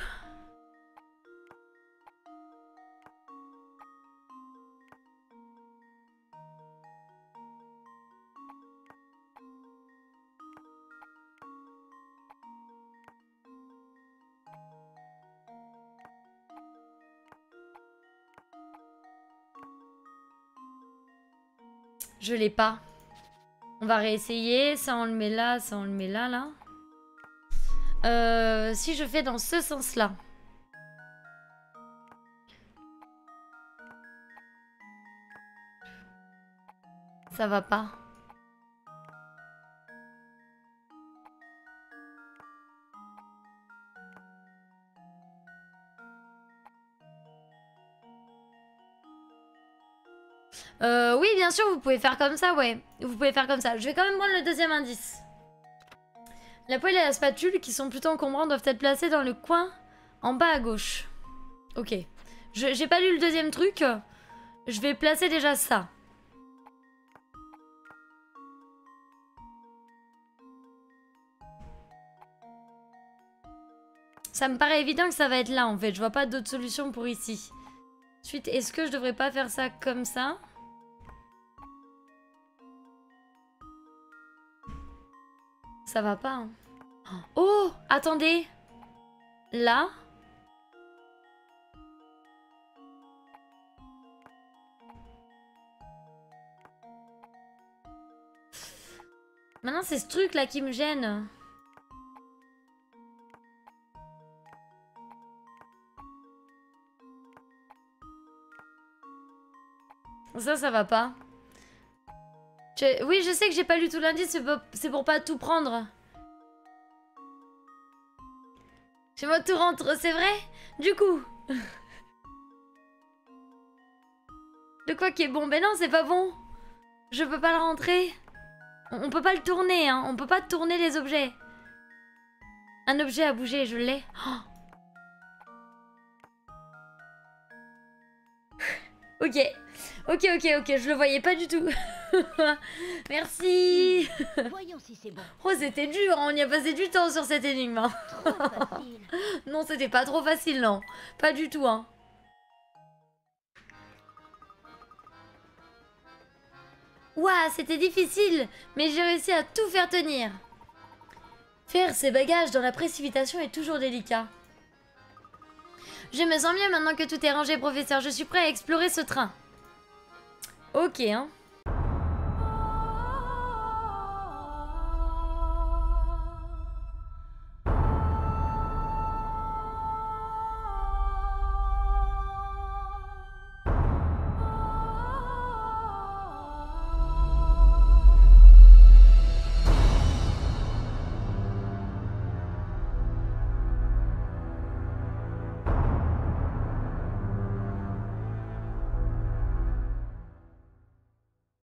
S1: Je l'ai pas. On va réessayer. Ça, on le met là. Ça, on le met là, là. Si je fais dans ce sens-là. Ça va pas. Oui, bien sûr, vous pouvez faire comme ça, ouais. Vous pouvez faire comme ça. Je vais quand même prendre le deuxième indice. La poêle et la spatule, qui sont plutôt encombrants, doivent être placées dans le coin en bas à gauche. Ok. J'ai pas lu le deuxième truc. Je vais placer déjà ça. Ça me paraît évident que ça va être là, en fait. Je vois pas d'autre solution pour ici. Ensuite, est-ce que je devrais pas faire ça comme ça ? Ça va pas, hein. Oh, attendez. Là. Maintenant, c'est ce truc là qui me gêne. Ça va pas. Oui, je sais que j'ai pas lu tout l'indice, c'est pour pas tout prendre. Chez moi, tout rentre, c'est vrai? Du coup. De quoi qui est bon? Ben non, c'est pas bon. Je peux pas le rentrer. On peut pas le tourner, hein. On peut pas tourner les objets. Un objet a bougé, je l'ai. Oh. Ok. Ok, je le voyais pas du tout. Merci.
S2: Voyons si c'est bon.
S1: Oh, c'était dur, hein. On y a passé du temps sur cette énigme. Hein.
S2: Trop facile.
S1: Non, c'était pas trop facile, non. Pas du tout, hein. Ouah, c'était difficile, mais j'ai réussi à tout faire tenir. Faire ses bagages dans la précipitation est toujours délicat. Je me sens mieux maintenant que tout est rangé, professeur. Je suis prêt à explorer ce train. Ok, hein.